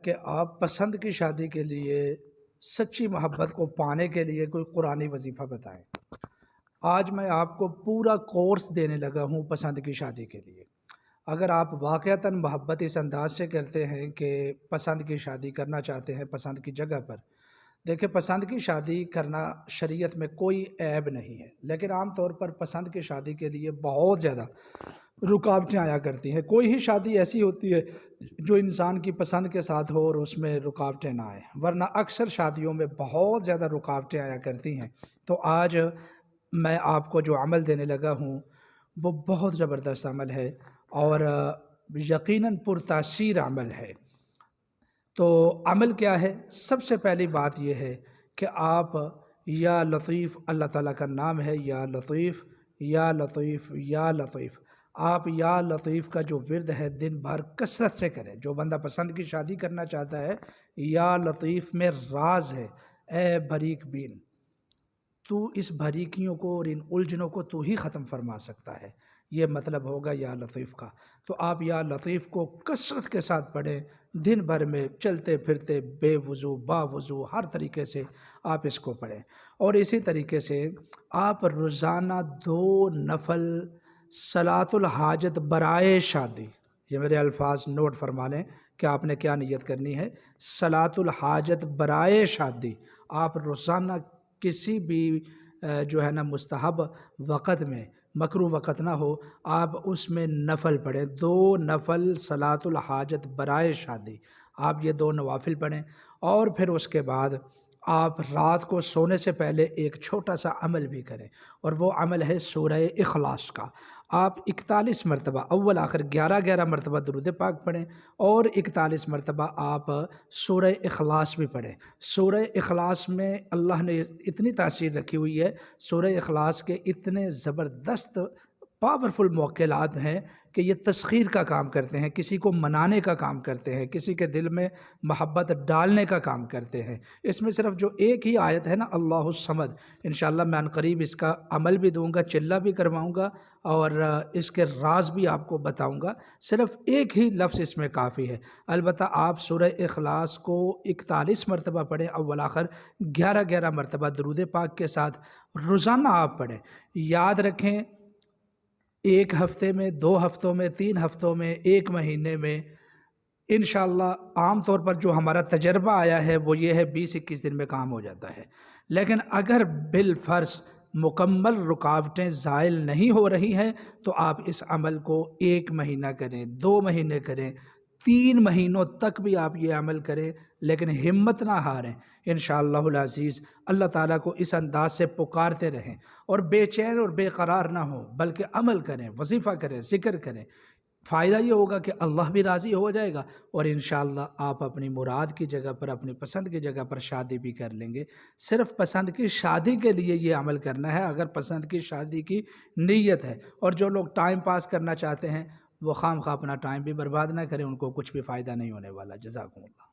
کہ آپ پسند کی شادی کے لیے سچی محبت کو پانے کے لیے کوئی قرآنی وظیفہ بتائیں۔ آج میں آپ کو پورا کورس دینے لگا ہوں پسند کی شادی کے لیے۔ اگر آپ واقعتاً محبت اس انداز سے کرتے ہیں کہ پسند کی شادی کرنا چاہتے ہیں پسند کی جگہ پر، دیکھیں پسند کی شادی کرنا شریعت میں کوئی عیب نہیں ہے، لیکن عام طور پر پسند کی شادی کے لیے بہت زیادہ رکاوٹیں آیا کرتی ہیں۔ کوئی ہی شادی ایسی ہوتی ہے جو انسان کی پسند کے ساتھ ہو اور اس میں رکاوٹیں نہ آئیں، ورنہ اکثر شادیوں میں بہت زیادہ رکاوٹیں آیا کرتی ہیں۔ تو آج میں آپ کو جو عمل دینے لگا ہوں وہ بہت زبردست عمل ہے اور یقیناً پرتاثیر عمل ہے۔ تو عمل کیا ہے؟ سب سے پہلی بات یہ ہے کہ آپ یا لطیف، اللہ تعالیٰ کا نام ہے یا لطیف یا لطیف یا لطیف، آپ یا لطیف کا جو ورد ہے دن بھر کثرت سے کریں۔ جو بندہ پسند کی شادی کرنا چاہتا ہے، یا لطیف میں راز ہے، اے بریک بین، تو اس بھریکیوں کو اور ان الجھنوں کو تو ہی ختم فرما سکتا ہے، یہ مطلب ہوگا یا لطیف کا۔ تو آپ یا لطیف کو کثرت کے ساتھ پڑھیں، دن بھر میں چلتے پھرتے بے وضو با وضو ہر طریقے سے آپ اس کو پڑھیں۔ اور اسی طریقے سے آپ روزانہ 2 نفل صلاۃ الحاجت برائے شادی، یہ میرے الفاظ نوٹ فرما لیں کہ آپ نے کیا نیت کرنی ہے۔ صلاۃ الحاجت برائے شادی آپ روزانہ کسی بھی جو ہے نا مستحب وقت میں، مکروہ وقت نہ ہو، آپ اس میں نفل پڑھیں، 2 نفل صلاۃ الحاجت برائے شادی، آپ یہ 2 نوافل پڑھیں۔ اور پھر اس کے بعد آپ رات کو سونے سے پہلے ایک چھوٹا سا عمل بھی کریں، اور وہ عمل ہے سورہ اخلاص کا۔ آپ 41 مرتبہ، اول آخر 11 مرتبہ درود پاک پڑھیں، اور 41 مرتبہ آپ سورہ اخلاص بھی پڑھیں۔ سورہ اخلاص میں اللہ نے اتنی تاثیر رکھی ہوئی ہے، سورہ اخلاص کے اتنے زبردست پاورفل موکلات ہیں کہ یہ تسخیر کا کام کرتے ہیں، کسی کو منانے کا کام کرتے ہیں، کسی کے دل میں محبت ڈالنے کا کام کرتے ہیں۔ اس میں صرف جو ایک ہی آیت ہے نا، اللہ الصمد، انشاءاللہ میں عنقریب اس کا عمل بھی دوں گا، چلہ بھی کرواؤں گا، اور اس کے راز بھی آپ کو بتاؤں گا۔ صرف ایک ہی لفظ اس میں کافی ہے۔ البتہ آپ سورہ اخلاص کو 41 مرتبہ پڑھیں، اول آخر 11 مرتبہ درود پاک کے ساتھ روزانہ آپ پڑھیں۔ یاد رکھیں، 1 ہفتے میں، 2 ہفتوں میں، 3 ہفتوں میں، 1 مہینے میں، انشاءاللہ عام طور پر جو ہمارا تجربہ آیا ہے وہ یہ ہے 20-21 دن میں کام ہو جاتا ہے۔ لیکن اگر بالفرض مکمل رکاوٹیں زائل نہیں ہو رہی ہیں تو آپ اس عمل کو 1 مہینہ کریں، 2 مہینے کریں، 3 مہینوں تک بھی آپ یہ عمل کریں، لیکن ہمت نہ ہاریں۔ انشاءاللہ العزیز اللہ تعالیٰ کو اس انداز سے پکارتے رہیں اور بے چین اور بے قرار نہ ہوں، بلکہ عمل کریں، وظیفہ کریں، ذکر کریں۔ فائدہ یہ ہوگا کہ اللہ بھی راضی ہو جائے گا، اور انشاءاللہ آپ اپنی مراد کی جگہ پر، اپنی پسند کی جگہ پر شادی بھی کر لیں گے۔ صرف پسند کی شادی کے لیے یہ عمل کرنا ہے، اگر پسند کی شادی کی نیت ہے۔ اور جو لوگ ٹائم پاس کرنا چاہتے ہیں وہ خواہ اپنا ٹائم بھی برباد نہ کریں، ان کو کچھ بھی فائدہ نہیں ہونے والا۔ جزاکم اللہ۔